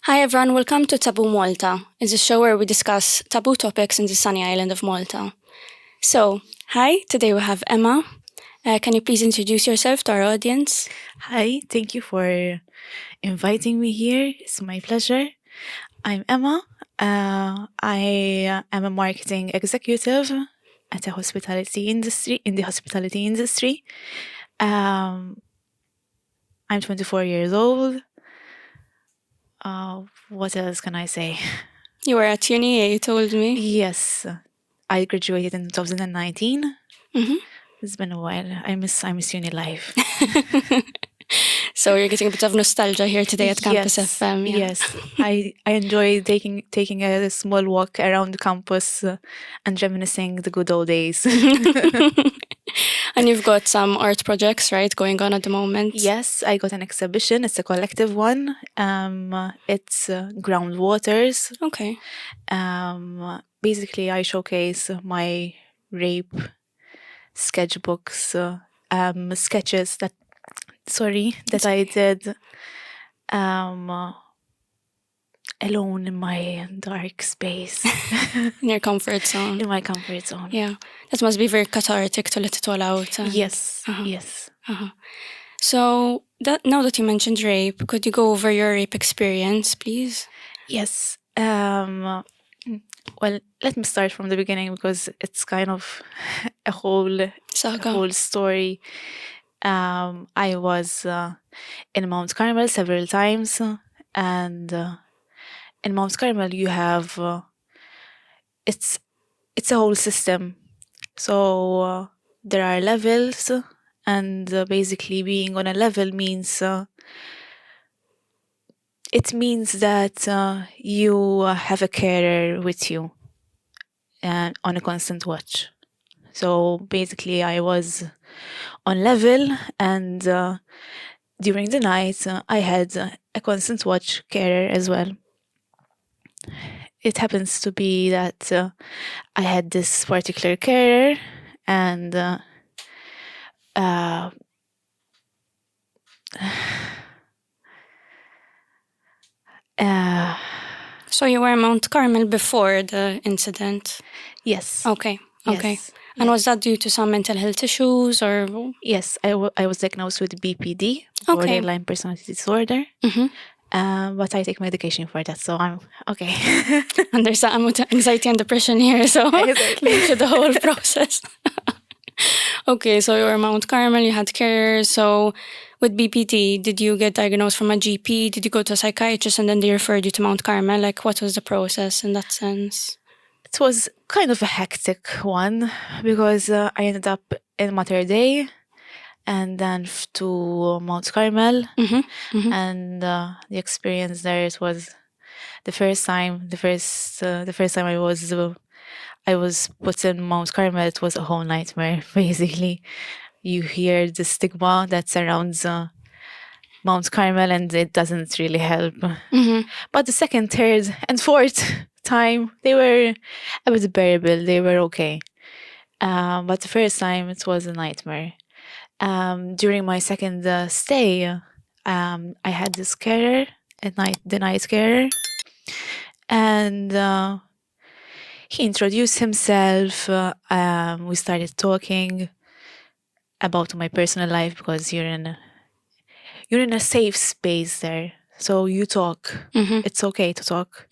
Hi everyone, welcome to Taboo Malta. It's a show where we discuss taboo topics in the sunny island of Malta. So, hi, today we have Emma. Can you please introduce yourself to our audience? Hi, thank you for inviting me here. It's my pleasure. I'm Emma. I am a marketing executive at a hospitality industry in the hospitality industry. I'm 24 years old. What else can I say? You were at uni, you told me. Yes, I graduated in 2019. Mhm. It's been a while. I miss uni life. So you're getting a bit of nostalgia here today at Campus FM. Yeah. Yes. I enjoy taking a small walk around the campus and reminiscing the good old days. And you've got some art projects, right, going on at the moment? Yes, I got an exhibition. It's a collective one. It's Groundwaters. Okay. Basically, I showcase my rape sketchbooks, sketches that I did alone in my dark space. In your comfort zone. In my comfort zone. Yeah. That must be very cathartic to let it all out. Yes, yes. So, now that you mentioned rape, could you go over your rape experience, please? Yes. Well, let me start from the beginning because it's kind of a whole story. I was in Mount Carmel several times, and in Mount Carmel you have it's a whole system. So there are levels, and basically being on a level means that you have a carer with you and on a constant watch. So basically I was on level, and during the night I had a constant watch carer as well. It happens to be that I had this particular carer, and So you were in Mount Carmel before the incident? Yes. Okay. Okay. Yes. And was that due to some mental health issues or? Yes, I was diagnosed with BPD, borderline personality disorder. But I take medication for that, so I'm okay. And there's anxiety and depression here, so link to the whole process. Okay, so you were Mount Carmel, you had care. So with BPD, did you get diagnosed from a GP? Did you go to a psychiatrist and then they referred you to Mount Carmel? Like, what was the process in that sense? It was kind of a hectic one because I ended up in Mater Dei and then to Mount Carmel. And the experience there, it was the first time I was put in Mount Carmel. It was a whole nightmare. Basically, you hear the stigma that surrounds Mount Carmel, and it doesn't really help. But the second, third, and fourth time, they were a bit bearable. They were okay. But the first time, it was a nightmare. During my second stay, I had this carer at night, the night carer, and he introduced himself. We started talking about my personal life because you're in a safe space there, so you talk. It's okay to talk.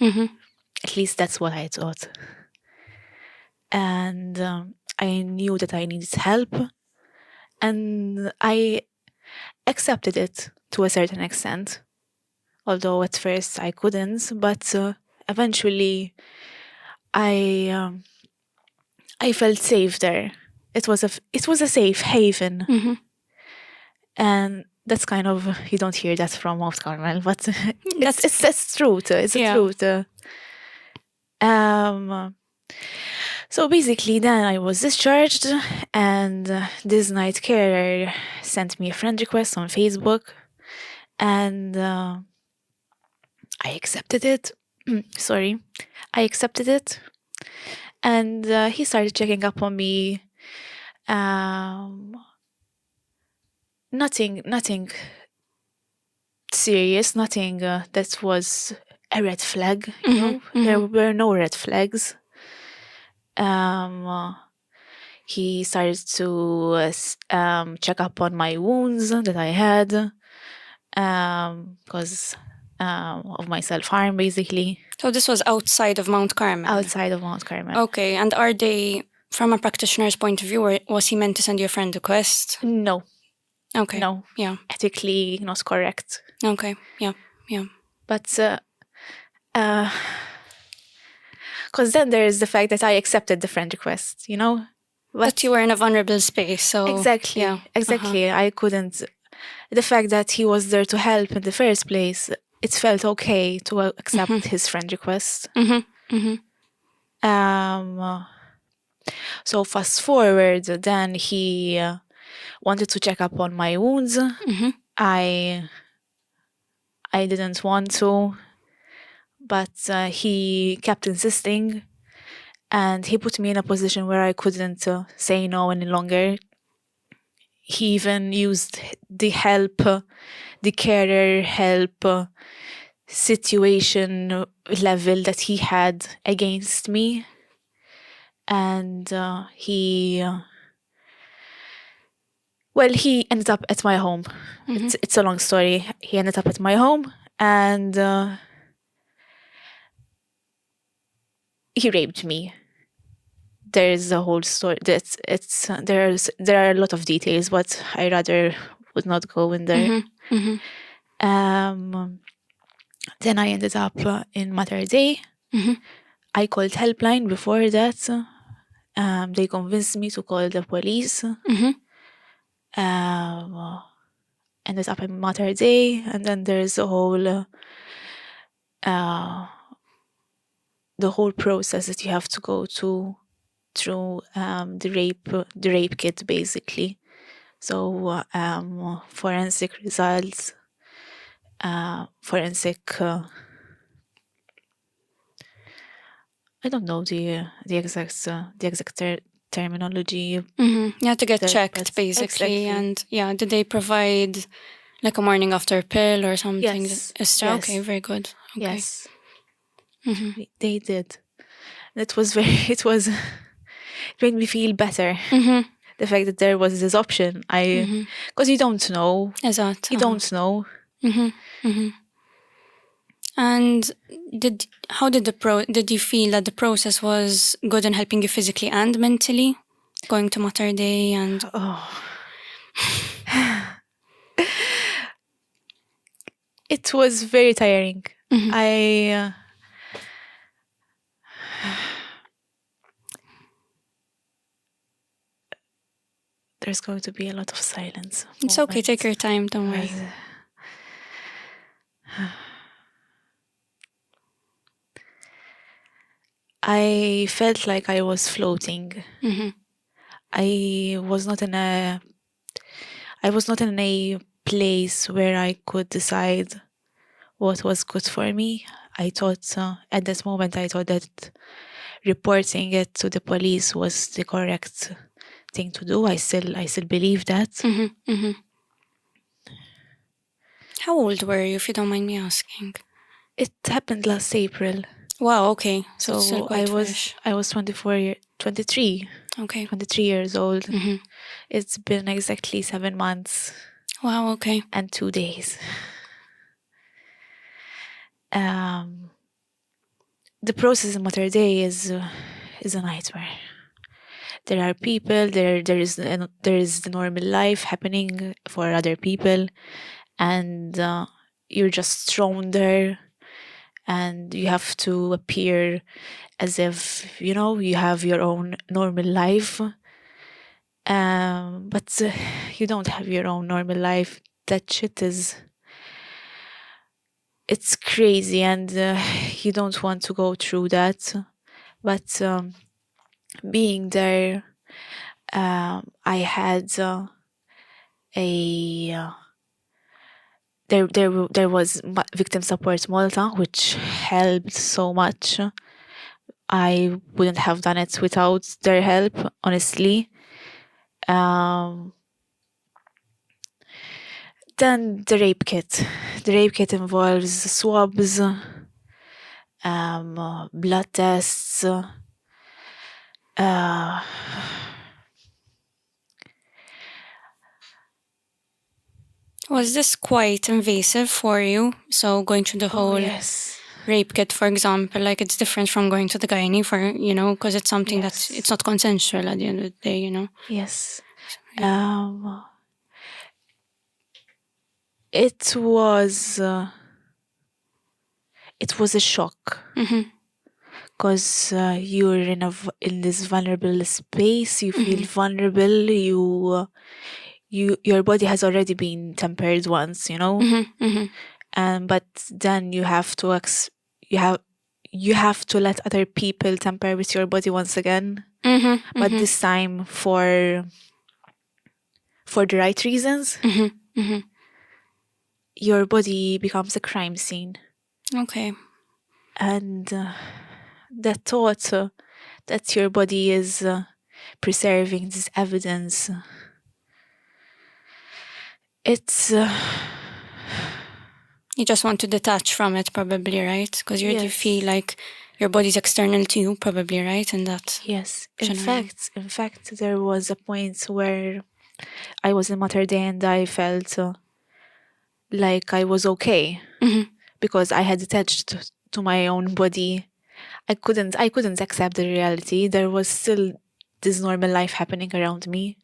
At least that's what I thought. And I knew that I needed help, and I accepted it to a certain extent. Although at first I couldn't, but eventually I felt safe there. It was a safe haven, and that's kind of, you don't hear that from Mount Carmel, but it's truth. It's a truth. So basically, then I was discharged, and this night carer sent me a friend request on Facebook, and I accepted it. I accepted it, and he started checking up on me. Nothing serious, nothing that was a red flag, you know? There were no red flags. He started to check up on my wounds that I had because of my self-harm, basically. So this was outside of Mount Carmel? Outside of Mount Carmel. Okay, and are they, from a practitioner's point of view, or was he meant to send you a friend request? No. Okay. No. Yeah. Ethically not correct. Okay. Yeah. Yeah. But because then there is the fact that I accepted the friend request, you know? But you were in a vulnerable space, so... Exactly. Yeah. Exactly. I couldn't... The fact that he was there to help in the first place, it felt okay to accept his friend request. So fast forward, then he wanted to check up on my wounds. I didn't want to, but he kept insisting, and he put me in a position where I couldn't say no any longer. He even used the help, the carer help situation level that he had against me. And he ended up at my home. It's a long story. He ended up at my home, and he raped me. There's a whole story. There are a lot of details, but I rather would not go in there. Then I ended up in Mater Dei. I called helpline before that. They convinced me to call the police. Ended up in Mater Dei, and then there's the whole process that you have to go through the rape kit, basically. So forensic results, forensic. I don't know the exact terminology. You had to get checked, basically. Exactly. And yeah, did they provide like a morning after pill or something? Yes. Okay, very good. Okay. Yes. They did. It made me feel better. The fact that there was this option. Because you don't know. Exactly. You don't know. And did you feel that the process was good in helping you physically and mentally, going to Mater Dei and? It was very tiring. There's going to be a lot of silence. It's okay. Take your time. Don't worry. I felt like I was floating. I was not in a place where I could decide what was good for me. I thought at this moment that reporting it to the police was the correct thing to do. I still believe that. How old were you, if you don't mind me asking? It happened last April. Wow, okay. So I was 23. Okay. 23 years old. It's been exactly 7 months. Wow, okay. And 2 days. The process in Mater Dei is a nightmare. There are people, there is the normal life happening for other people, and you're just thrown there, and you have to appear as if, you know, you have your own normal life. But you don't have your own normal life. That shit it's crazy, and you don't want to go through that. But being there, I had there was Victim Support Malta, which helped so much. I wouldn't have done it without their help, honestly. Then the rape kit. The rape kit involves swabs, blood tests. Was this quite invasive for you? So going through the whole Yes. rape kit, for example, like it's different from going to the gynae for, because it's something Yes. that it's not consensual at the end of the day, Yes. Yeah. It was a shock because you're in this vulnerable space. You feel vulnerable. Your body has already been tempered once, but then you have to you have to let other people tamper with your body once again, but this time for the right reasons. Your body becomes a crime scene. Okay. And the thought that your body is preserving this evidence, it's You just want to detach from it, probably, right? Because you Yes. feel like your body's external to you, probably, right? And that. Yes. scenario. In fact, there was a point where I was in Mater Dei and I felt like I was okay because I had detached to my own body. I couldn't accept the reality. There was still this normal life happening around me,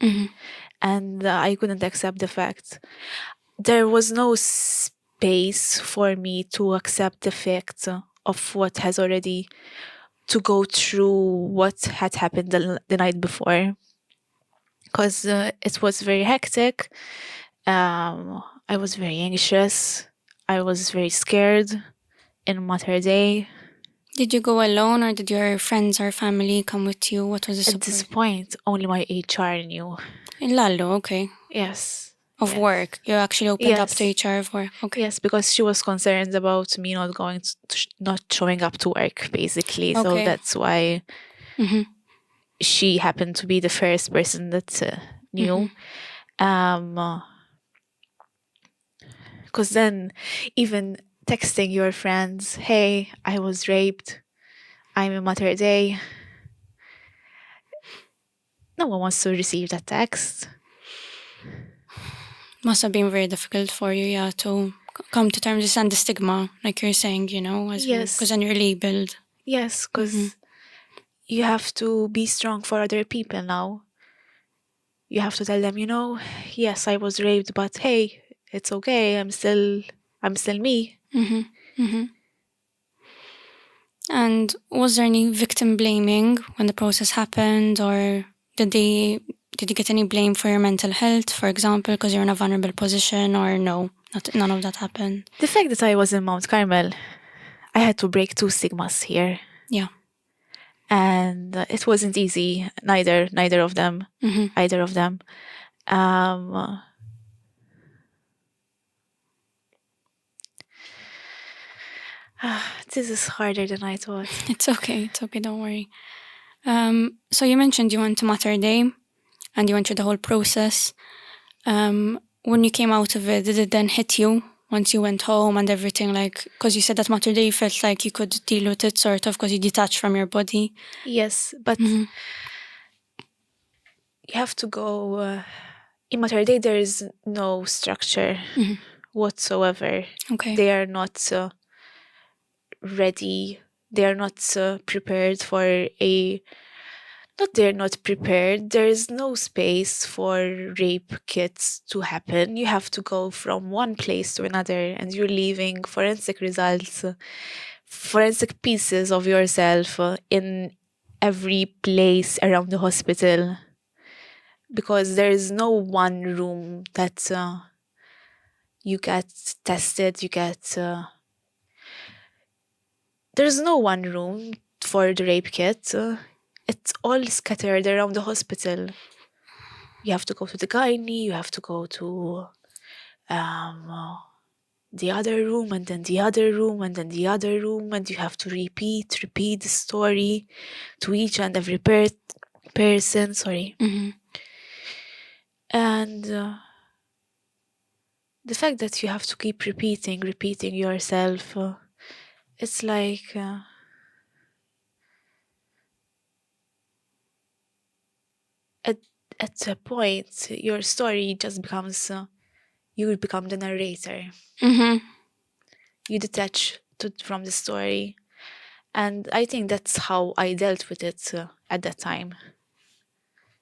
and I couldn't accept the fact. There was no space for me to accept the fact of what has already, to go through what had happened the night before, because it was very hectic. I was very anxious. I was very scared in Mater Dei. Did you go alone or did your friends or family come with you? What was the At support? this point, only my HR knew. In Lalo, okay. Yes. Of yes. work. You actually opened up to Yes. HR of work. Okay. Yes, because she was concerned about me not going not showing up to work, basically. So Okay. that's why she happened to be the first person that knew. Because then even texting your friends, hey, I was raped, I'm in Mater Dei, no one wants to receive that text. Must have been very difficult for you, yeah, to come to terms with the stigma, like you're saying, Yes. because then you're labeled. Yes, because you have to be strong for other people now. You have to tell them, yes, I was raped, but hey, it's okay. I'm still me. And was there any victim blaming when the process happened, or did you get any blame for your mental health, for example, because you're in a vulnerable position, or no, none of that happened? The fact that I was in Mount Carmel, I had to break 2 stigmas here. Yeah. And it wasn't easy, neither of them. Either of them. This is harder than I thought. It's okay, don't worry. So you mentioned you went to Mater Dei and you went through the whole process. When you came out of it, did it then hit you once you went home and everything? Because you said that Mater Dei, you felt like you could deal with it, sort of, because you detached from your body. Yes, but you have to go. In Mater Dei, there is no structure whatsoever. Okay. They are not ready. They are not prepared for they're not prepared. There is no space for rape kits to happen. You have to go from one place to another and you're leaving forensic results, forensic pieces of yourself in every place around the hospital. Because there is no one room that you get tested, there's no one room for the rape kit. It's all scattered around the hospital. You have to go to the gynae, you have to go to the other room, and then the other room, and then the other room, and you have to repeat the story to each and every person. Sorry. And the fact that you have to keep repeating yourself it's like at a point your story just becomes you will become the narrator. Mm-hmm. You detach from the story, and I think that's how I dealt with it at that time.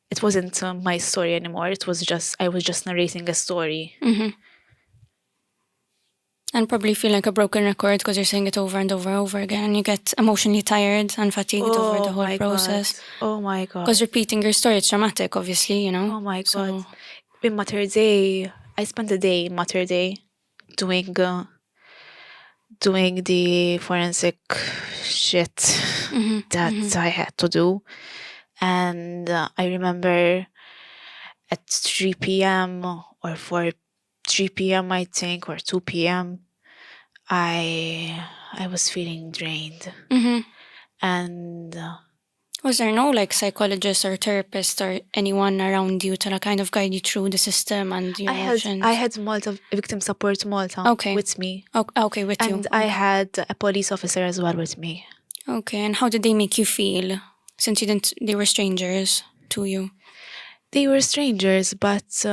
It wasn't my story anymore. It was just I was just narrating a story. Mm-hmm. And probably feel like a broken record because you're saying it over and over and over again, and you get emotionally tired and fatigued over the whole process. God. Oh my God. Because repeating your story, it's traumatic, obviously, you know? Oh my God. So, In Mater Day, I spent a day in Mater Day doing the forensic shit that I had to do. And I remember at 3 p.m. or 3 p.m. I think, or 2 p.m. I was feeling drained. And was there no like psychologist or therapist or anyone around you to like, kind of guide you through the system and your emotions? I had Malta Victim Support Malta with me. Okay, with you. And I had a police officer as well with me. Okay, and how did they make you feel? Since they were strangers to you. They were strangers, but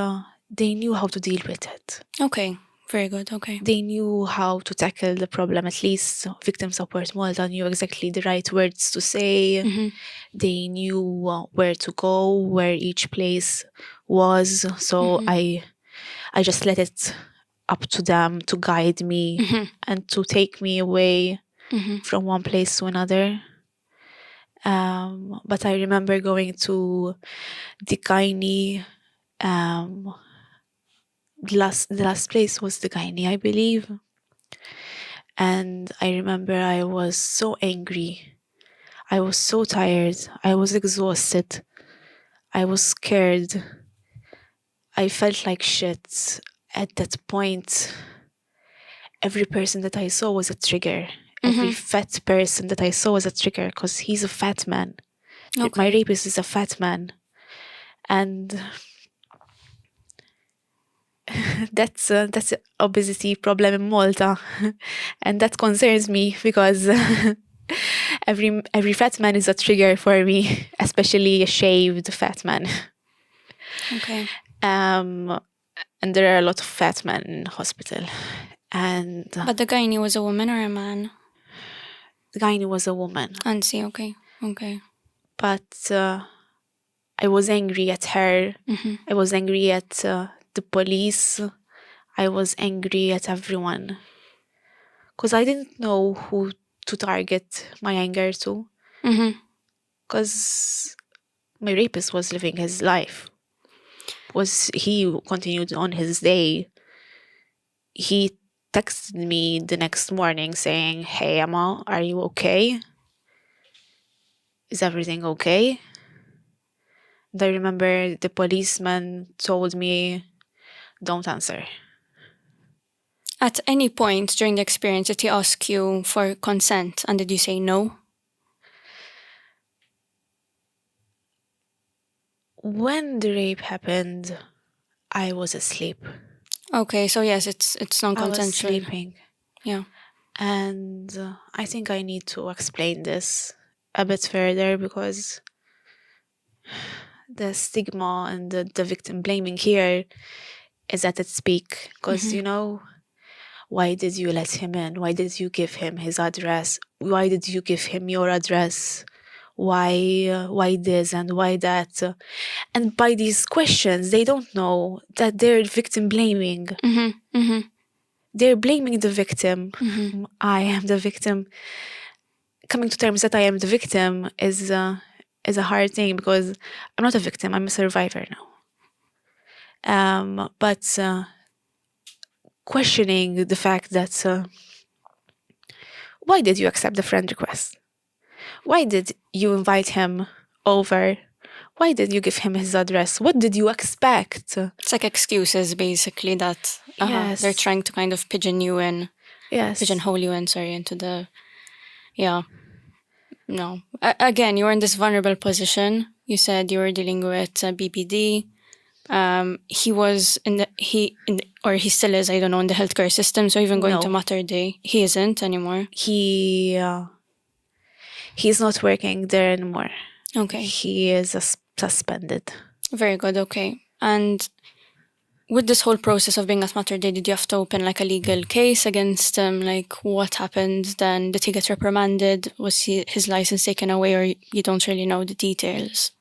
they knew how to deal with it. Okay, very good, okay. They knew how to tackle the problem. At least Victim Support Malta knew exactly the right words to say. They knew where to go, where each place was. So I just let it up to them to guide me and to take me away from one place to another. But I remember going to the gynae. The last place was the gynae, I believe. And I remember I was so angry. I was so tired. I was exhausted. I was scared. I felt like shit. At that point, every person that I saw was a trigger. Every fat person that I saw was a trigger because he's a fat man. Okay. My rapist is a fat man. And that's an obesity problem in Malta. And that concerns me because every fat man is a trigger for me, especially a shaved fat man. Okay. And there are a lot of fat men in hospital. And but the gynae was a woman or a man? The gynae was a woman. And see, okay. But I was angry at her. I was angry at the police. I was angry at everyone. Because I didn't know who to target my anger to. Because my rapist was living his life. He continued on his day. He texted me the next morning saying, "Hey Emma, are you okay? Is everything okay?" And I remember the policeman told me, "Don't answer." At any point during the experience, did he ask you for consent? And did you say no? When the rape happened, I was asleep. Okay, so yes, it's non-consensual. I was sleeping. Yeah. And I think I need to explain this a bit further because the stigma and the victim blaming here is at its peak. Because, why did you let him in? Why did you give him his address? Why did you give him your address? Why this and why that? And by these questions, they don't know that they're victim blaming. They're blaming the victim. I am the victim. Coming to terms that I am the victim is a hard thing because I'm not a victim. I'm a survivor now. But questioning the fact that why did you accept the friend request? Why did you invite him over? Why did you give him his address? What did you expect? It's like excuses, basically, that they're trying to kind of pigeonhole you in, into the, no. Again, you were in this vulnerable position. You said you were dealing with BPD. he was or he still is, I don't know, in the healthcare system. So even going to Mater Day, he isn't anymore. He's not working there anymore. Okay. He is suspended. Very good. Okay. And with this whole process of being at Mater Day, did you have to open like a legal case against him? Like what happened then? Did he get reprimanded? Was his license taken away, or you don't really know the details?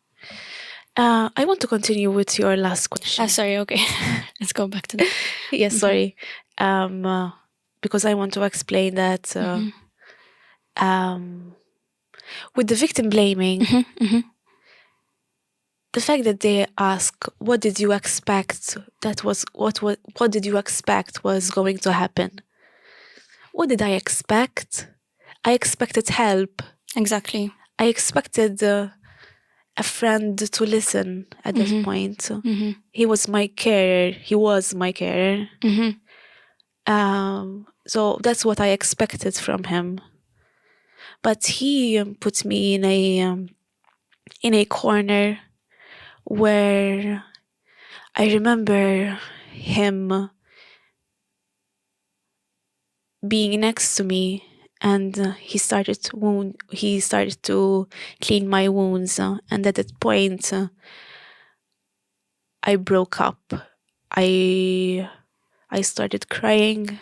I want to continue with your last question. Sorry, okay. Let's go back to that. Yes, sorry. Because I want to explain that with the victim blaming, the fact that they ask, what did you expect? That was what did you expect was going to happen? What did I expect? I expected help. Exactly. I expected a friend to listen at that point. He was my carer. So that's what I expected from him. But he put me in a corner where I remember him being next to me, and he started to clean my wounds, and at that point I broke up. I started crying.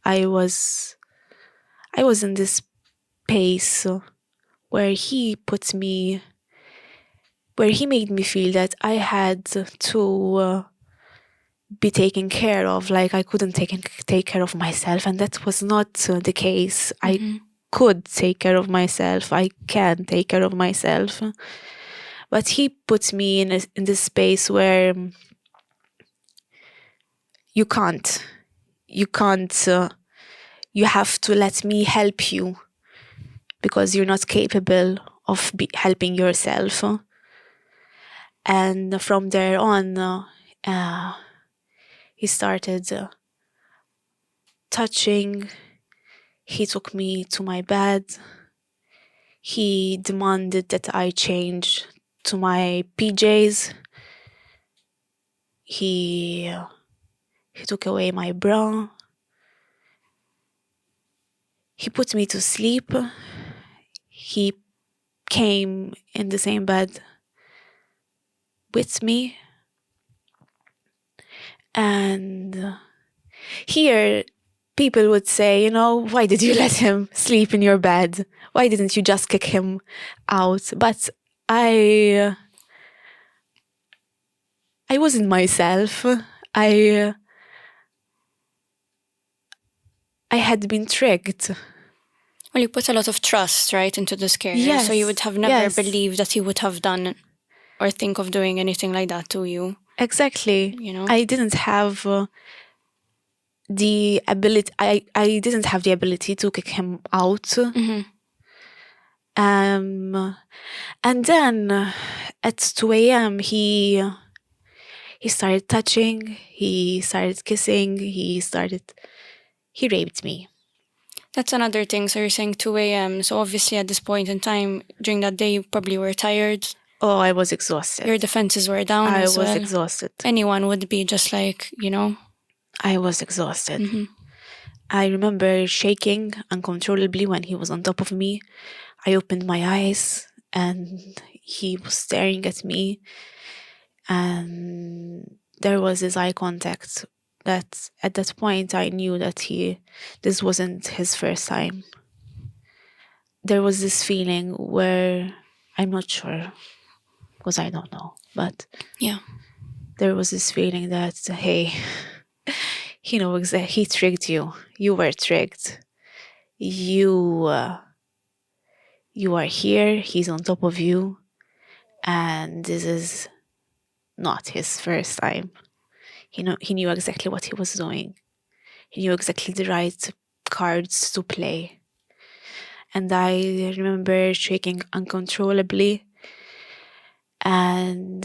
I was in this space where he made me feel that I had to be taken care of, like I couldn't take care of myself, and that was not the case. I could take care of myself. I can take care of myself. But he put me in this space where you can't. You have to let me help you because you're not capable of helping yourself. And from there on, he started touching. He took me to my bed. He demanded that I change to my PJs. He took away my bra. He put me to sleep. He came in the same bed with me. And here people would say, why did you let him sleep in your bed? Why didn't you just kick him out? But I wasn't myself. I had been tricked. Well, you put a lot of trust, right, into this carer. Yes, so you would have never believed that he would have done or think of doing anything like that to you. Exactly. I didn't have the ability. I didn't have the ability to kick him out. And then at 2 a.m. he started touching. He started kissing. He raped me. That's another thing. So you're saying 2 a.m. So obviously at this point in time, during that day, you probably were tired. Oh, I was exhausted. Your defenses were down as well. I was exhausted. Anyone would be just like, I was exhausted. I remember shaking uncontrollably when he was on top of me. I opened my eyes and he was staring at me. And there was this eye contact that at that point I knew that this wasn't his first time. There was this feeling where I'm not sure, because I don't know, but there was this feeling that, hey, he tricked you. You were tricked. You are here. He's on top of you, and this is not his first time. He knew exactly what he was doing. He knew exactly the right cards to play. And I remember shaking uncontrollably. And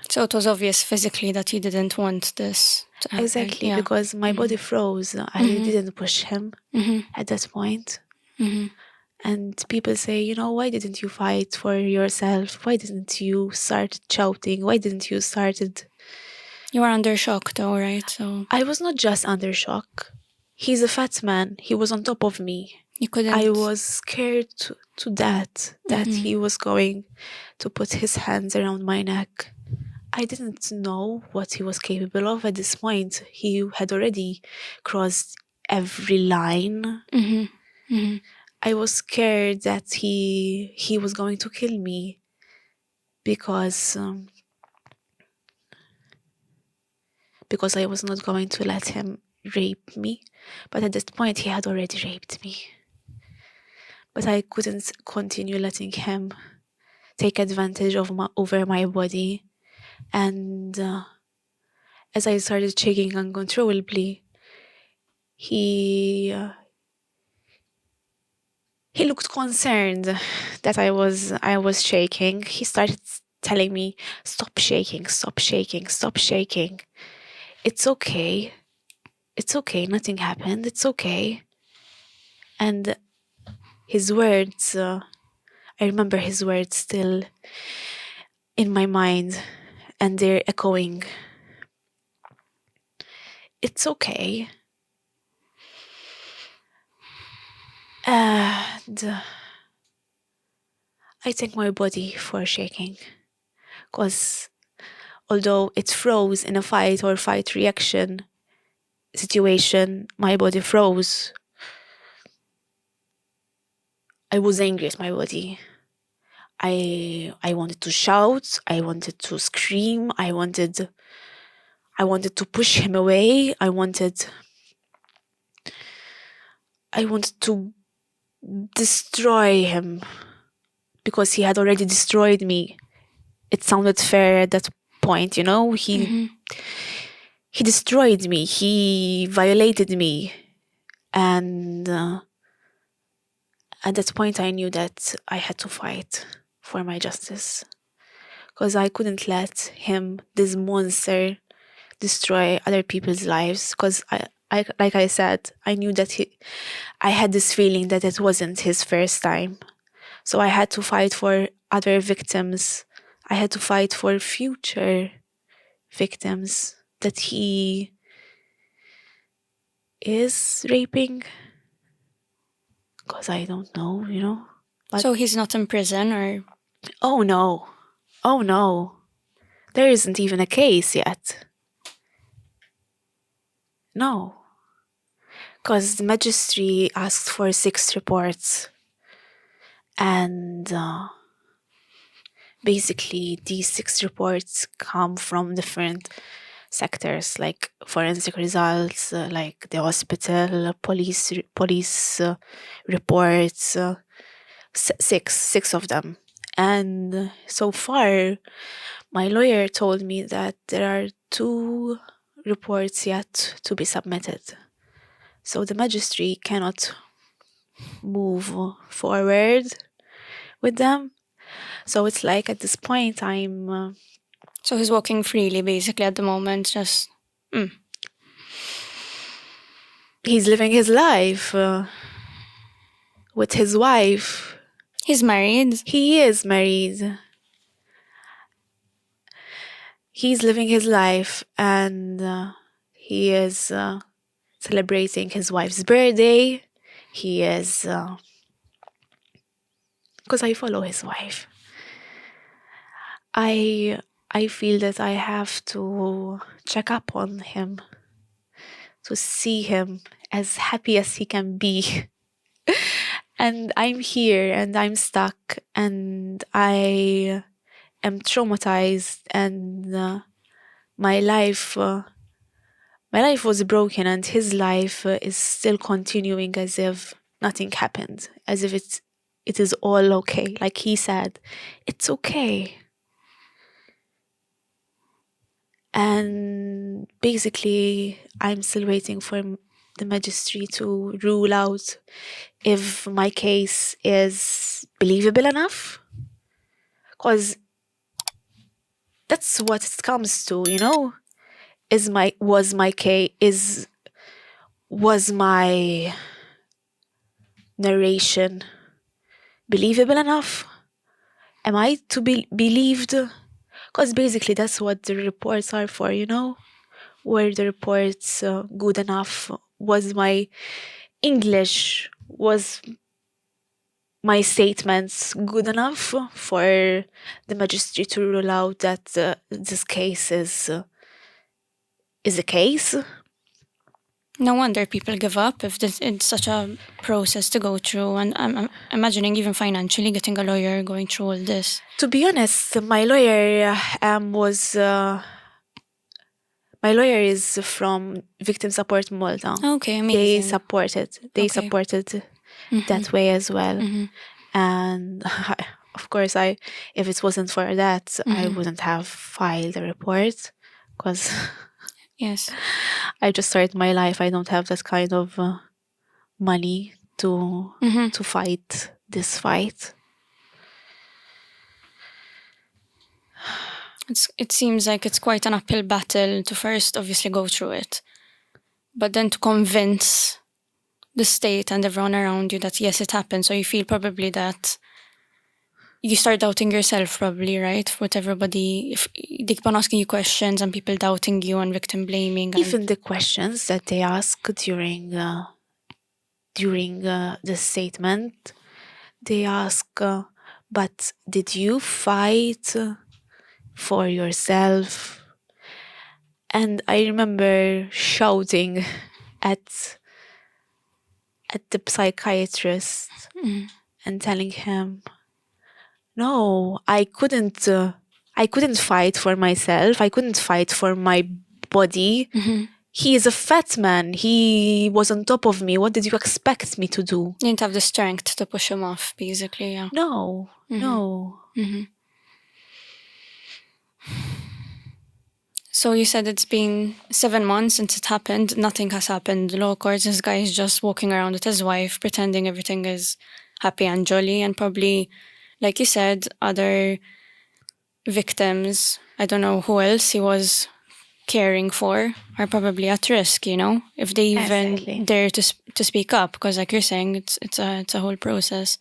so it was obvious physically that you didn't want this to happen. Exactly, because my body froze. I didn't push him at that point. And people say, why didn't you fight for yourself? Why didn't you start shouting? Why didn't you started? You were under shock though, right? So I was not just under shock. He's a fat man. He was on top of me. you couldn't. I was scared to that he was going to put his hands around my neck. I didn't know what he was capable of at this point. He had already crossed every line. I was scared that he was going to kill me because I was not going to let him rape me. But at that point, he had already raped me. But I couldn't continue letting him take advantage of over my body. And as I started shaking uncontrollably, he looked concerned that I was shaking. He started telling me, "Stop shaking, stop shaking, stop shaking. It's okay. It's okay. Nothing happened. It's okay." And his words, I remember his words still in my mind, and they're echoing. It's okay. And I thank my body for shaking, because although it froze in a fight or fight reaction situation, my body froze. I was angry at my body. I wanted to shout. I wanted to scream. I wanted to push him away. I wanted to destroy him because he had already destroyed me. It sounded fair at that point, He destroyed me. He violated me. And at that point, I knew that I had to fight for my justice, because I couldn't let him, this monster, destroy other people's lives. Because I like I said, I knew that I had this feeling that it wasn't his first time. So I had to fight for other victims. I had to fight for future victims that he is raping. Because I don't know, But so he's not in prison, or? Oh no. There isn't even a case yet. No. Because the magistrate asked for 6 reports. And basically these 6 reports come from different sectors, like forensic results, like the hospital, police reports, 6 of them. And so far, my lawyer told me that there are 2 reports yet to be submitted. So the magistrate cannot move forward with them. So it's like at this point I'm... So he's walking freely basically at the moment, just... He's living his life with his wife. He's married? He is married. He's living his life, and he is celebrating his wife's birthday. He is... because I follow his wife. I feel that I have to check up on him, to see him as happy as he can be. And I'm here and I'm stuck and I am traumatized, and my life was broken, and his life is still continuing as if nothing happened, as if it is all okay. Like he said, it's okay. And basically, I'm still waiting for the magistrate to rule out if my case is believable enough. Because that's what it comes to, was my narration believable enough? Am I to be believed? Because basically that's what the reports are for, Were the reports good enough? Was my English, was my statements good enough for the magistrate to rule out that this case is a case? No wonder people give up if it's such a process to go through. And I'm imagining even financially getting a lawyer going through all this. To be honest, my lawyer is from Victim Support Malta. Okay, amazing. They supported that way as well. And of course, if it wasn't for that, I wouldn't have filed a report, because yes, I just started my life. I don't have that kind of money to fight this fight. it seems like it's quite an uphill battle to first obviously go through it, but then to convince the state and everyone around you that yes, it happened. So you feel probably that you start doubting yourself, probably, right? With everybody, if they keep on asking you questions and people doubting you and victim blaming. Even the questions that they ask during the statement, they ask, but did you fight for yourself? And I remember shouting at the psychiatrist and telling him, no, I couldn't fight for myself. I couldn't fight for my body. He is a fat man. He was on top of me. What did you expect me to do? You didn't have the strength to push him off, basically, yeah. No. So you said it's been 7 months since it happened. Nothing has happened. The law courts, this guy is just walking around with his wife, pretending everything is happy and jolly, and probably, like you said, other victims, I don't know who else he was caring for, are probably at risk, if they even dare to speak up, because like you're saying, it's a whole process.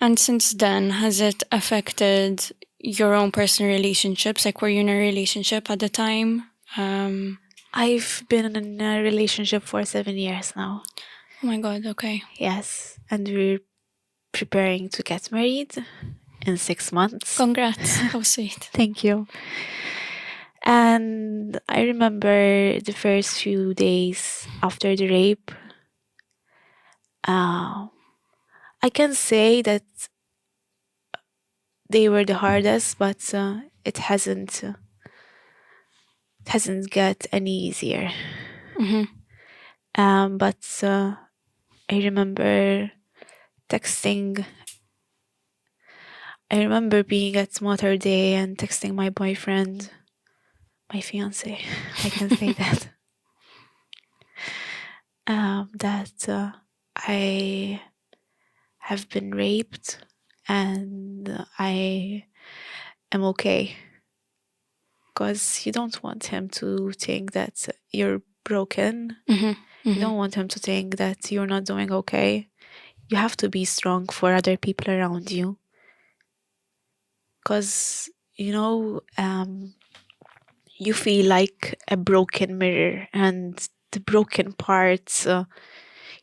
And since then, has it affected your own personal relationships? Like, were you in a relationship at the time? I've been in a relationship for 7 years now. Oh my God, okay. Yes, and we're preparing to get married in 6 months. Congrats. How sweet. Thank you. And I remember the first few days after the rape, I can say that they were the hardest, but it hasn't got any easier. But I remember texting. I remember being at Mother Day and texting my boyfriend, my fiance, I can say that, that I have been raped and I am okay. Because you don't want him to think that you're broken. You don't want him to think that you're not doing okay. You have to be strong for other people around you. Because, you feel like a broken mirror, and the broken parts,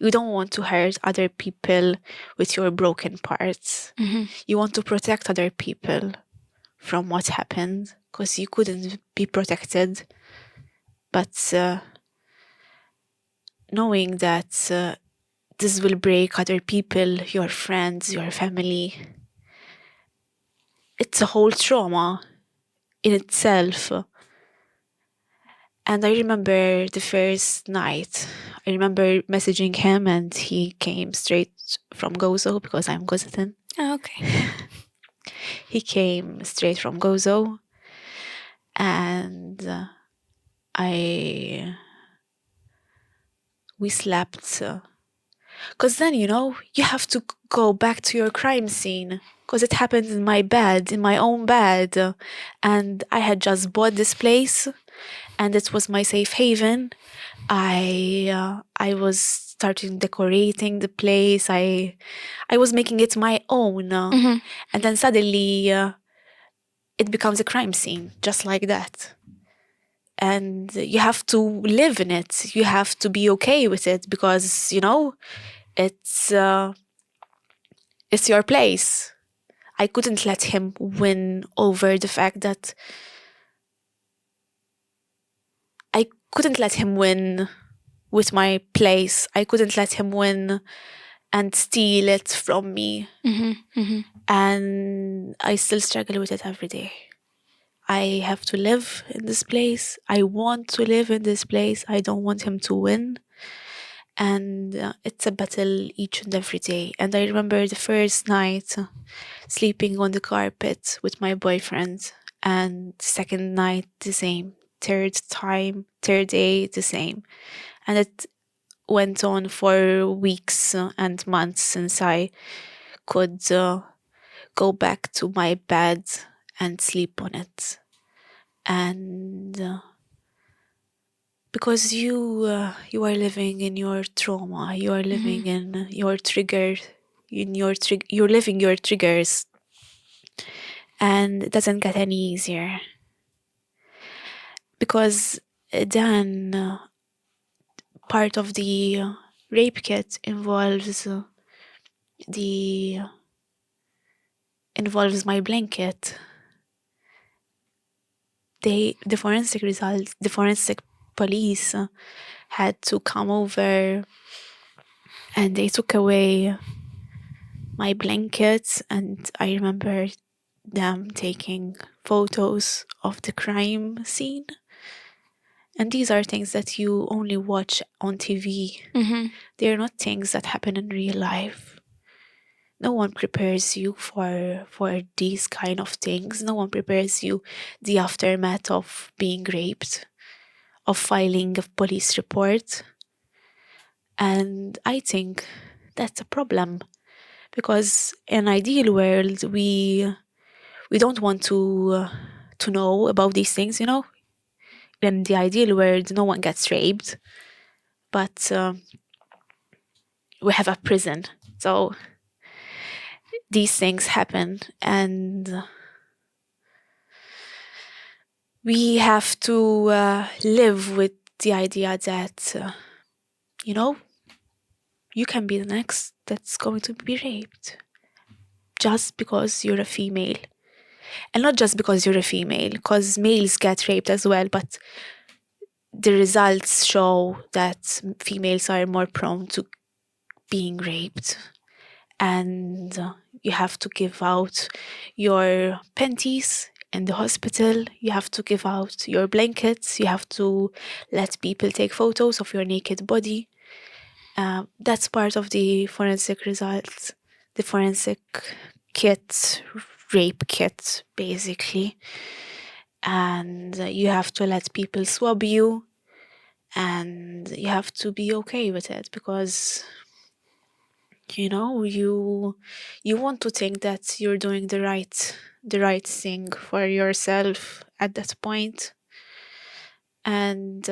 you don't want to hurt other people with your broken parts. You want to protect other people from what happened, because you couldn't be protected. But knowing that this will break other people, your friends, your family, it's a whole trauma in itself. And I remember the first night, I remember messaging him, and he came straight from Gozo, because I'm Gozotan. Oh, okay. He came straight from Gozo, and we slept. Because then, you have to go back to your crime scene, because it happened in my bed, in my own bed. And I had just bought this place, and it was my safe haven. I was starting decorating the place. I was making it my own, and then suddenly it becomes a crime scene, just like that. And you have to live in it. You have to be okay with it because, you know, it's your place. I couldn't let him win over the fact that I couldn't let him win with my place. I couldn't let him win and steal it from me. And I still struggle with it every day. I have to live in this place. I want to live in this place. I don't want him to win. And it's a battle each and every day. And I remember the first night sleeping on the carpet with my boyfriend, and second night the same, third day the same. And it went on for weeks and months since I could go back to my bed and sleep on it. And because you are living in your trauma, you are living in your trigger, you're living your triggers, and it doesn't get any easier. Because then part of the rape kit involves my blanket. The forensic police had to come over, and they took away my blankets, and I remember them taking photos of the crime scene. And these are things that you only watch on TV. They are not things that happen in real life. No one prepares you for these kind of things. No one prepares you the aftermath of being raped, of filing a police report. And I think that's a problem, because in an ideal world, we don't want to know about these things, you know? In the ideal world, no one gets raped, but we have a prison. So these things happen, and we have to live with the idea that, you know, you can be the next that's going to be raped just because you're a female. And not just because you're a female, because males get raped as well, but the results show that females are more prone to being raped. And you have to give out your panties in the hospital, you have to give out your blankets, you have to let people take photos of your naked body. That's part of the forensic results, the forensic kit, rape kit, basically. And you have to let people swab you, and you have to be okay with it, because, you know, you want to think that you're doing the right thing for yourself at that point. And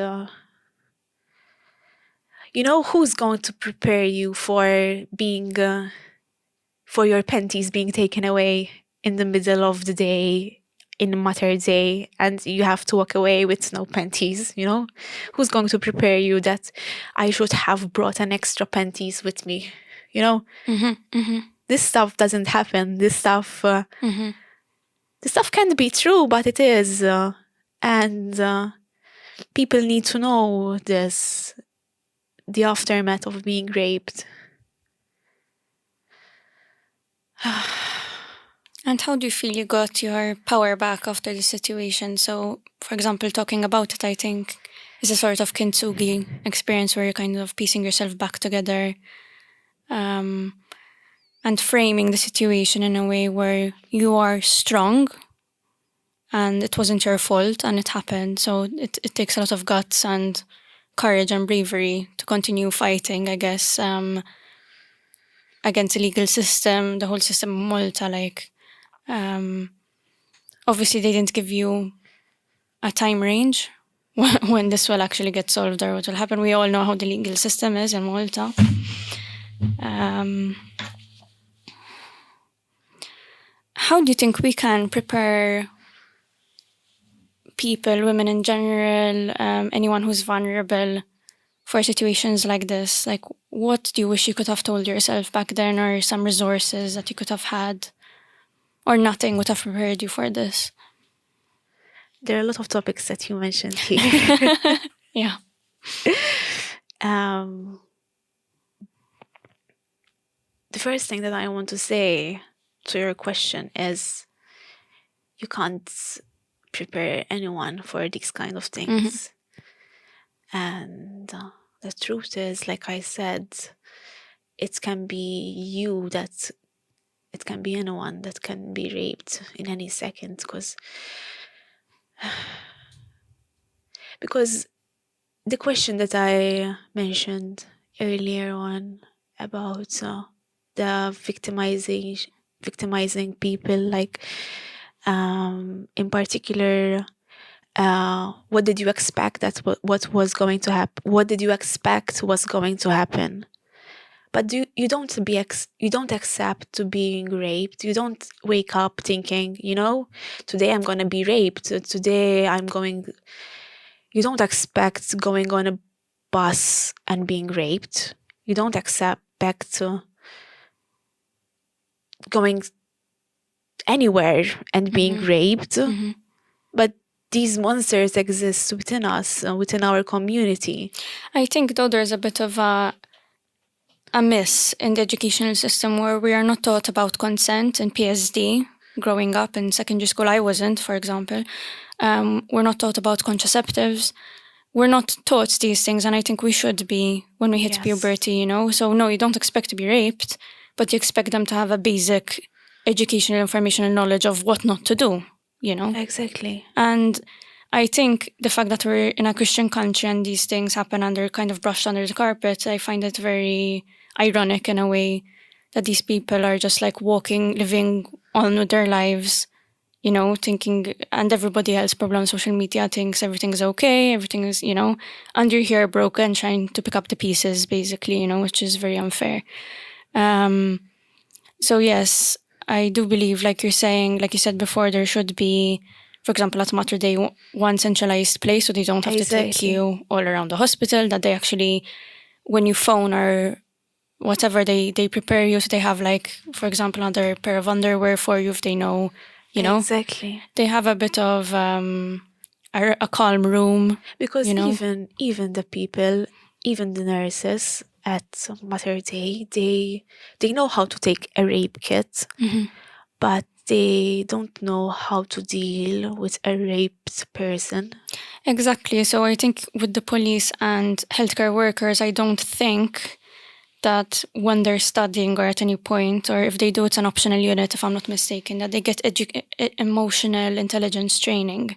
you know, who's going to prepare you for being for your panties being taken away in the middle of the day, in Mother's Day, and you have to walk away with no panties, you know? Who's going to prepare you that I should have brought an extra panties with me, you know? This stuff doesn't happen. This stuff can't be true, but it is. And people need to know this, the aftermath of being raped. And how do you feel you got your power back after the situation? So, for example, talking about it, I think, is a sort of kintsugi experience where you're kind of piecing yourself back together, and framing the situation in a way where you are strong and it wasn't your fault and it happened. So it takes a lot of guts and courage and bravery to continue fighting, I guess, against the legal system, the whole system of Malta. Like, obviously they didn't give you a time range when this will actually get solved or what will happen. We all know how the legal system is in Malta. How do you think we can prepare people, women in general, anyone who's vulnerable for situations like this? Like, what do you wish you could have told yourself back then, or some resources that you could have had, or nothing would have prepared you for this? There are a lot of topics that you mentioned here. Yeah. The first thing that I want to say to your question is you can't prepare anyone for these kind of things. And the truth is, like I said, it can be you that it can be anyone that can be raped in any second, because the question that I mentioned earlier on about the victimizing people, like in particular, what did you expect what was going to happen? What did you expect was going to happen? But you don't accept to being raped. You don't wake up thinking, today I'm going to be raped. Today you don't expect going on a bus and being raped. You don't expect going anywhere and being raped. But these monsters exist within us, within our community. I think, though, there's a bit of a miss in the educational system where we are not taught about consent and PSD. Growing up in secondary school, I wasn't, for example. We're not taught about contraceptives. We're not taught these things, and I think we should be when we hit puberty, So no, you don't expect to be raped, but you expect them to have a basic educational, informational knowledge of what not to do, Exactly. And I think the fact that we're in a Christian country and these things happen and they're kind of brushed under the carpet, I find it very ironic in a way that these people are just like living on with their lives, thinking, and everybody else probably on social media thinks everything is okay, everything is, and you're here broken trying to pick up the pieces, basically, which is very unfair. So yes, I do believe, like you're saying, like you said before, there should be, for example, at Mater Day, one centralized place so they don't have to take you all around the hospital, that they actually, when you phone or whatever, they prepare you, so they have, like, for example, another pair of underwear for you if they know, Exactly. They have a bit of a calm room. Because even the people, even the nurses at Mater Day, they know how to take a rape kit, but they don't know how to deal with a raped person. Exactly. So I think with the police and healthcare workers, I don't think that when they're studying or at any point, or if they do, it's an optional unit, if I'm not mistaken, that they get emotional intelligence training.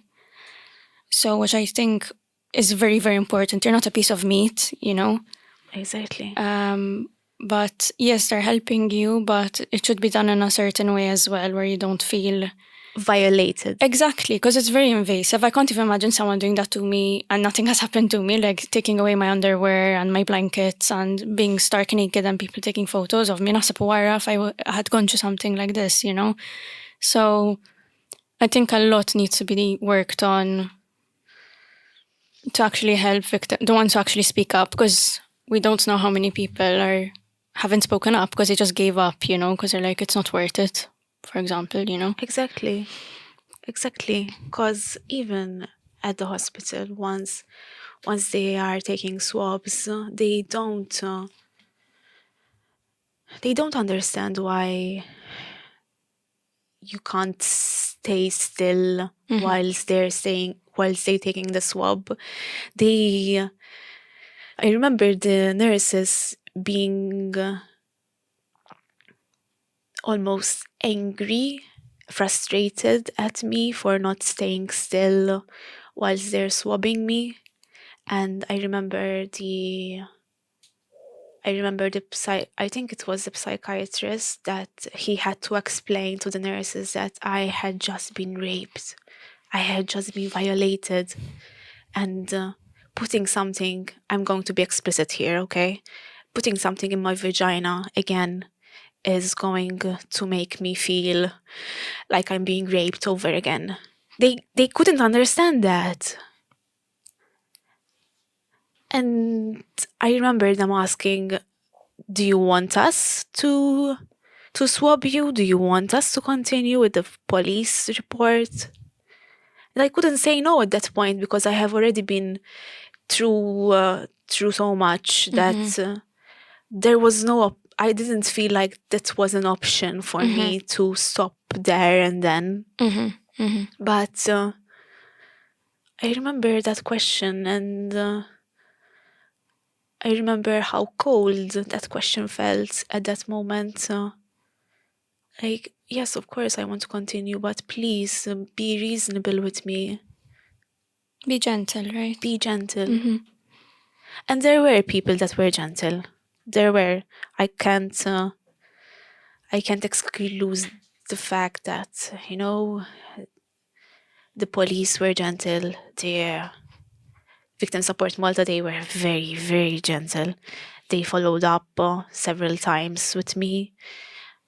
So, which I think is very, very important. You're not a piece of meat, Exactly. But yes, they're helping you, but it should be done in a certain way as well, where you don't feel violated. Exactly, because it's very invasive. I can't even imagine someone doing that to me and nothing has happened to me, like taking away my underwear and my blankets and being stark naked and people taking photos of me. If I had gone through something like this, So I think a lot needs to be worked on to actually help the ones who actually speak up, because we don't know how many people haven't spoken up because they just gave up, because they're like, it's not worth it, for example, Exactly, because even at the hospital, once they are taking swabs, they don't understand why you can't stay still whilst they're taking the swab. I remember the nurses being almost angry, frustrated at me for not staying still whilst they're swabbing me. And I remember I think it was the psychiatrist, that he had to explain to the nurses that I had just been raped. I had just been violated. and putting something, I'm going to be explicit here, okay? Putting something in my vagina again is going to make me feel like I'm being raped over again. They couldn't understand that. And I remember them asking, do you want us to swab you? Do you want us to continue with the police report? And I couldn't say no at that point because I have already been through so much that there was I didn't feel like that was an option for me to stop there and then. But I remember that question, and I remember how cold that question felt at that moment. Like, yes, of course I want to continue, but please be reasonable with me. Be gentle, right? Be gentle. And there were people that were gentle. There were. I can't exclude the fact that, you know, the police were gentle. The Victim Support Malta, they were very, very gentle. They followed up several times with me,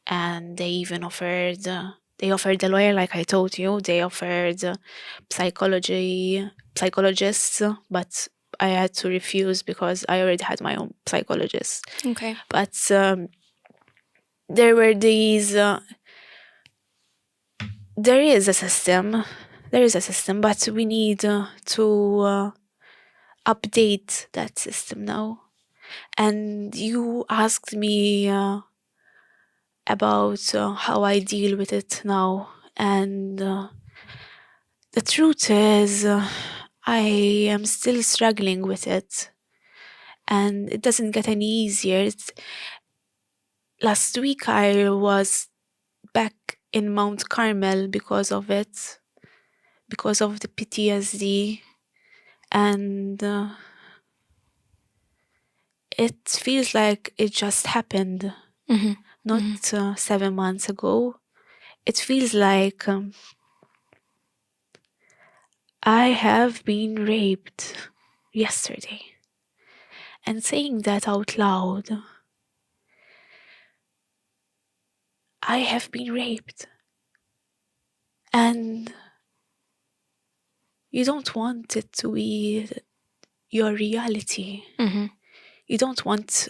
and they even offered the lawyer, like I told you. They offered psychologists, but I had to refuse because I already had my own psychologist. Okay. But there were these. There is a system, but we need to update that system now. And you asked me about how I deal with it now, and the truth is I am still struggling with it, and it doesn't get any easier. Last week I was back in Mount Carmel because of it, because of the PTSD, and it feels like it just happened, not 7 months ago. It feels like I have been raped yesterday. And saying that out loud, I have been raped. And you don't want it to be your reality. You don't want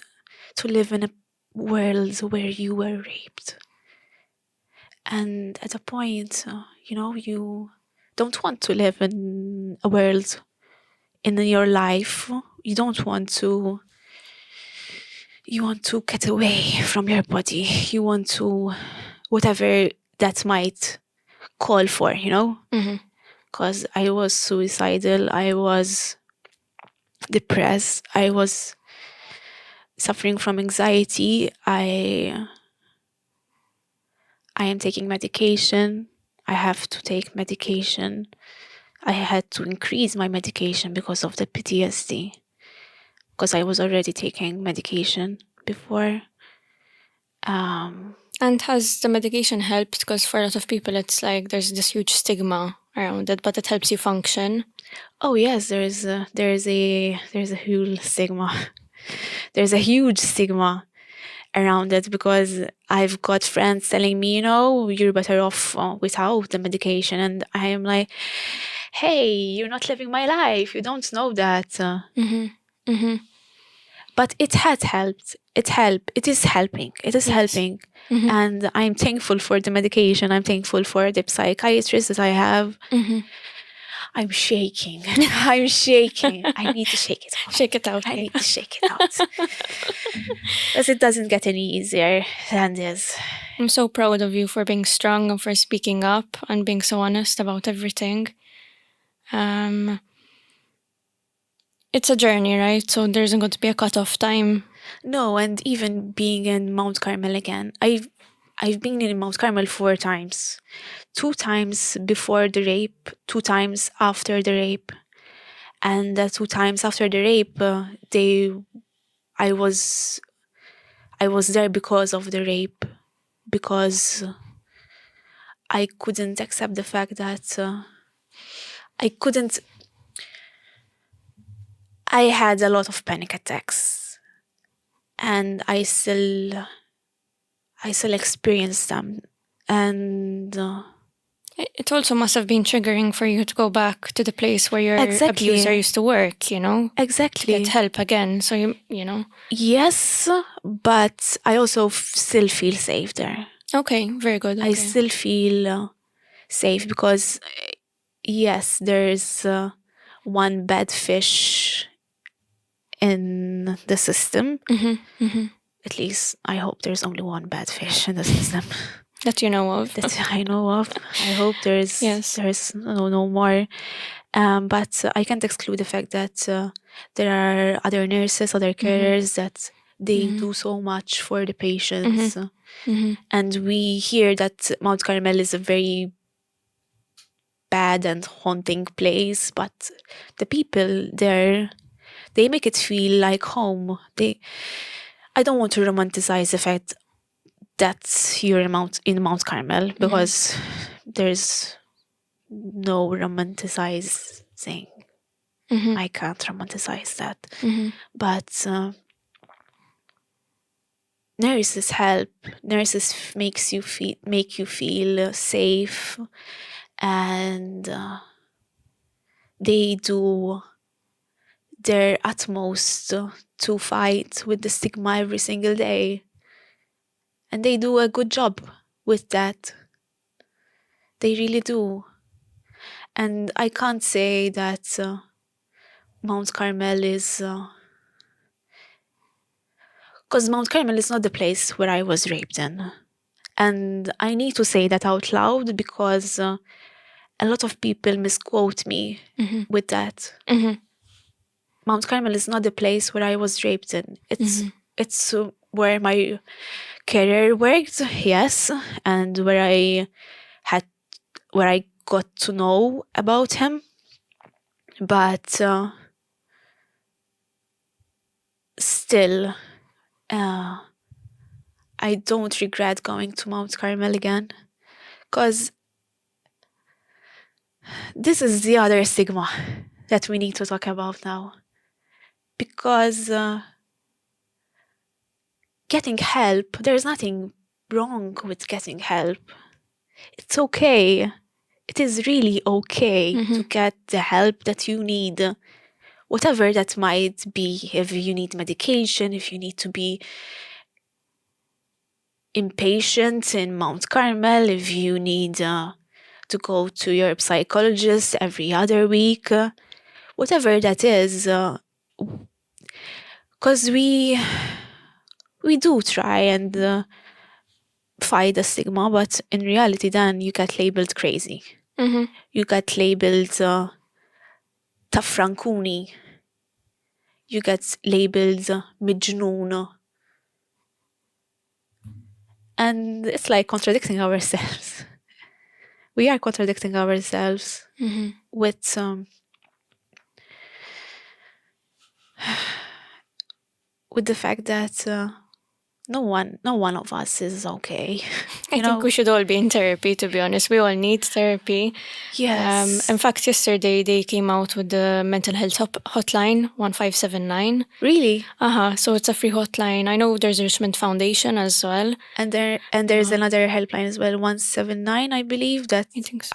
to live in a world where you were raped. And at a point, you don't want to live in a world in your life. You don't want to. You want to get away from your body. You want to, whatever that might call for, Because I was suicidal. I was depressed. I was suffering from anxiety. I am taking medication. I have to take medication. I had to increase my medication because of the PTSD. Because I was already taking medication before. And has the medication helped? Because for a lot of people, it's like there's this huge stigma around it, but it helps you function. Oh yes, there's a huge stigma. There's a huge stigma around it because I've got friends telling me, you're better off without the medication, and I am like, hey, you're not living my life. You don't know that. But it has helped. It is helping. It is helping. And I'm thankful for the medication. I'm thankful for the psychiatrist that I have. I'm shaking. I'm shaking. I need to shake it out. Shake it out. I need to shake it out. Because it doesn't get any easier than this. I'm so proud of you for being strong and for speaking up and being so honest about everything. It's a journey, right? So there isn't going to be a cut-off time. No, and even being in Mount Carmel again. I've been in Mount Carmel 4 times. 2 times before the rape, 2 times after the rape. And 2 times after the rape, I was there because of the rape. Because I couldn't accept the fact that I couldn't I had a lot of panic attacks, and I still experience them. And it also must have been triggering for you to go back to the place where your Exactly. abuser used to work, you know? Exactly. To get help again. So, you know. Yes, but I also still feel safe there. Okay, very good. Okay. I still feel safe because, yes, there's one bad fish in the system. At least I hope there's only one bad fish in the system. That you know of. That I know of. I hope there's no more. But I can't exclude the fact that there are other nurses, other carers that they do so much for the patients. And we hear that Mount Carmel is a very bad and haunting place, but the people there, they make it feel like home. I don't want to romanticize the fact that you're in Mount Carmel, because there's no romanticizing. I can't romanticize that. But nurses help. Nurses make you feel safe, and they do their utmost to fight with the stigma every single day. And they do a good job with that. They really do. And I can't say that Mount Carmel is... because Mount Carmel is not the place where I was raped in. And I need to say that out loud, because a lot of people misquote me with that. Mount Carmel is not the place where I was raped in. It's where my career worked, yes, and where I got to know about him. But still, I don't regret going to Mount Carmel again, because this is the other stigma that we need to talk about now. Because getting help, there's nothing wrong with getting help. It's okay. It is really okay to get the help that you need. Whatever that might be, if you need medication, if you need to be inpatient in Mount Carmel, if you need to go to your psychologist every other week, whatever that is, because we do try and fight the stigma, but in reality then you get labeled crazy. You get labeled tafrankuni. You get labeled mijnoon. And it's like contradicting ourselves. We are contradicting ourselves with the fact that no one of us is okay. I think we should all be in therapy, to be honest. We all need therapy. Yes. In fact, yesterday they came out with the mental health hotline 1579. Really? So it's a free hotline. I know there's a Richmond Foundation as well. And there's another helpline as well, 179, I believe, that I think so.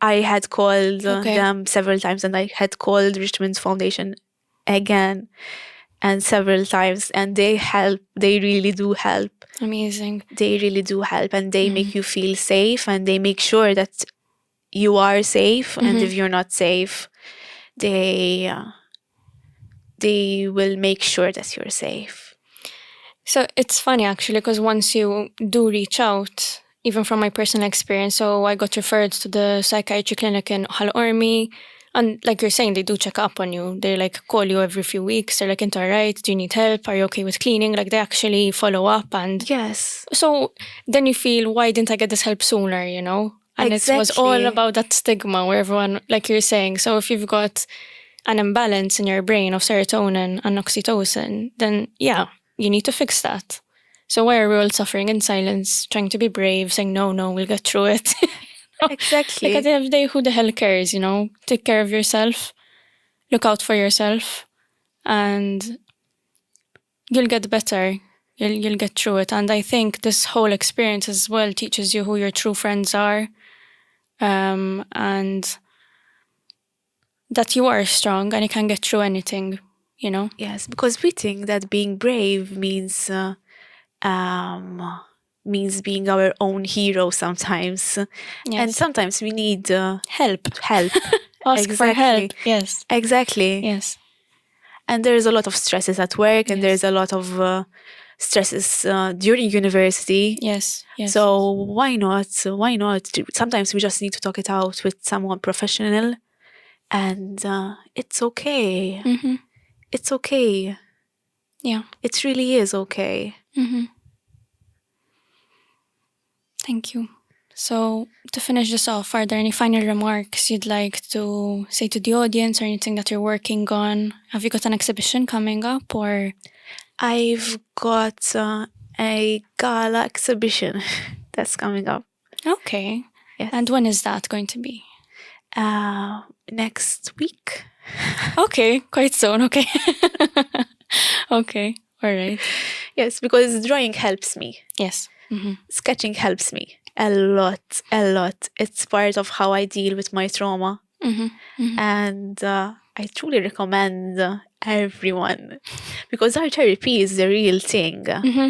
I had called them several times, and I had called Richmond Foundation again and several times, and they help. They really do help. Amazing. They really do help, and they make you feel safe, and they make sure that you are safe. And if you're not safe, they will make sure that you're safe. So it's funny, actually, because once you do reach out, even from my personal experience, so I got referred to the psychiatry clinic in Hal Ormy. And like you're saying, they do check up on you. They like call you every few weeks. They're like, "Into all right? Do you need help? Are you okay with cleaning?" Like they actually follow up. And yes. So then you feel, why didn't I get this help sooner, you know? And exactly. It was all about that stigma where everyone, like you're saying, so if you've got an imbalance in your brain of serotonin and oxytocin, then yeah, you need to fix that. So why are we all suffering in silence, trying to be brave, saying, no, we'll get through it? Exactly. Like at the end of the day, who the hell cares, you know? Take care of yourself. look out for yourself, and you'll get better. You'll get through it. And I think this whole experience as well teaches you who your true friends are, and that you are strong and you can get through anything, you know? Yes, because we think that being brave means being our own hero sometimes. Yes. And sometimes we need help. Ask for help. Yes. Exactly. Yes. And there's a lot of stresses at work, and there's a lot of stresses during university. Yes. So why not? Sometimes we just need to talk it out with someone professional, and it's okay. Mm-hmm. It's okay. Yeah. It really is okay. Mm-hmm. Thank you. So to finish this off, are there any final remarks you'd like to say to the audience, or anything that you're working on? Have you got an exhibition coming up, or? I've got a gala exhibition that's coming up. Okay. Yes. And when is that going to be? Next week. Okay, quite soon. Okay. Okay, all right. Yes, because drawing helps me. Yes. Mm-hmm. Sketching helps me a lot. It's part of how I deal with my trauma. Mm-hmm. Mm-hmm. And I truly recommend everyone, because art therapy is the real thing. Mm-hmm.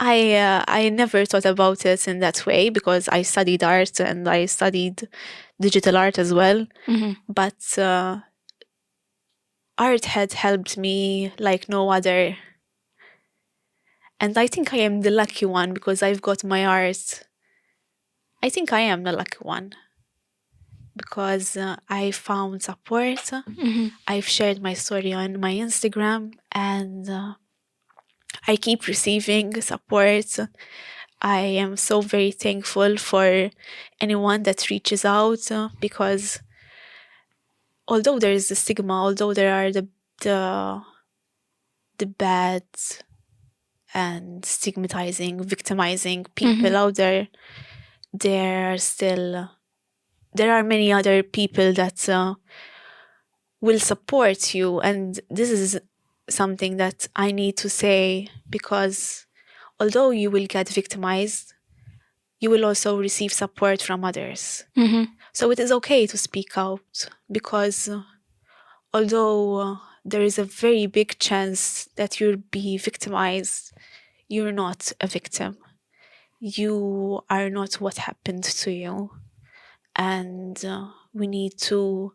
I never thought about it in that way, because I studied art and I studied digital art as well. Mm-hmm. But art had helped me like no other. And I think I am the lucky one, because I've got my art. I think I am the lucky one, because I found support. Mm-hmm. I've shared my story on my Instagram, and I keep receiving support. I am so very thankful for anyone that reaches out, because although there is the stigma, although there are the bad and stigmatizing, victimizing people out there, there are many other people that will support you. And this is something that I need to say, because although you will get victimized, you will also receive support from others. Mm-hmm. So it is okay to speak out, because although there is a very big chance that you'll be victimized, you're not a victim. You are not what happened to you. And we need to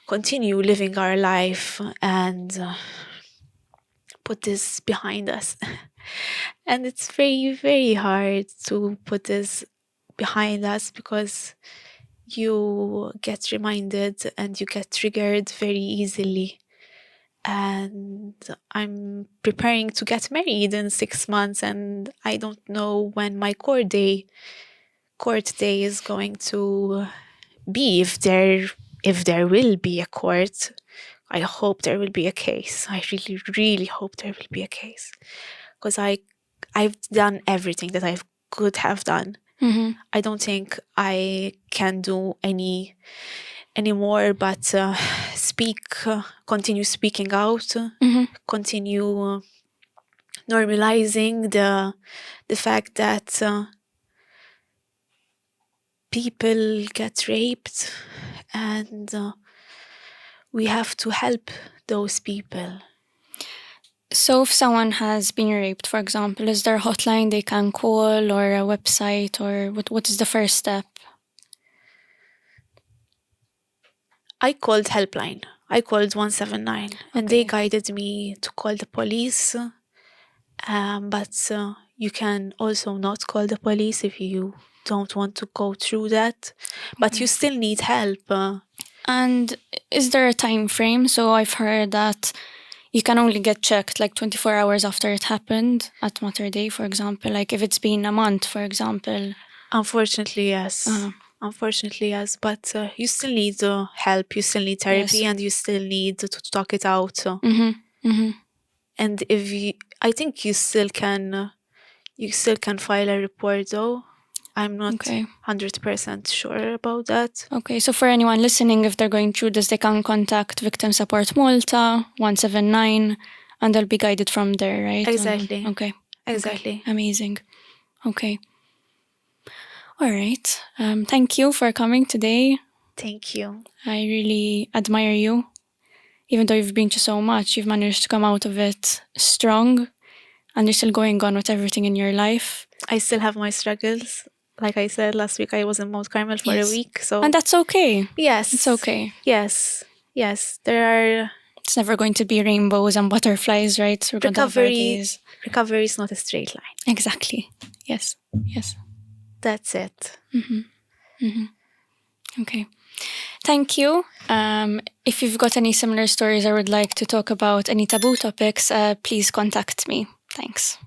continue living our life and put this behind us. And it's very, very hard to put this behind us, because you get reminded and you get triggered very easily. And I'm preparing to get married in 6 months, and I don't know when my court day is going to be, if there will be a court. I hope there will be a case. I really, really hope there will be a case, because I've done everything that I could have done. Mm-hmm. I don't think I can do any more, but continue speaking out, continue normalizing the fact that people get raped, and we have to help those people. So if someone has been raped, for example, is there a hotline they can call, or a website, or what is the first step? I called helpline. I called 179, and they guided me to call the police. But you can also not call the police if you don't want to go through that. But you still need help. And is there a time frame? So I've heard that you can only get checked like 24 hours after it happened at Mater Dei, for example. Like if it's been a month, for example. Unfortunately, yes. Unfortunately, yes. But you still need help. You still need therapy, and you still need to talk it out. And I think you still can file a report though. I'm not Okay. 100% sure about that. Okay, so for anyone listening, if they're going through this, they can contact Victim Support Malta 179, and they'll be guided from there, right? Exactly. Okay. Exactly. Okay. Amazing. Okay. All right. Thank you for coming today. Thank you. I really admire you. Even though you've been through so much, you've managed to come out of it strong, and you're still going on with everything in your life. I still have my struggles. Like I said last week, I was in Mount Carmel for a week. So And that's okay. yes. It's okay. Yes. There are... It's never going to be rainbows and butterflies, right? We're going to have our days. Recovery is not a straight line. Exactly. Yes. That's it. Okay. Thank you. If you've got any similar stories or would like to talk about any taboo topics, please contact me. Thanks.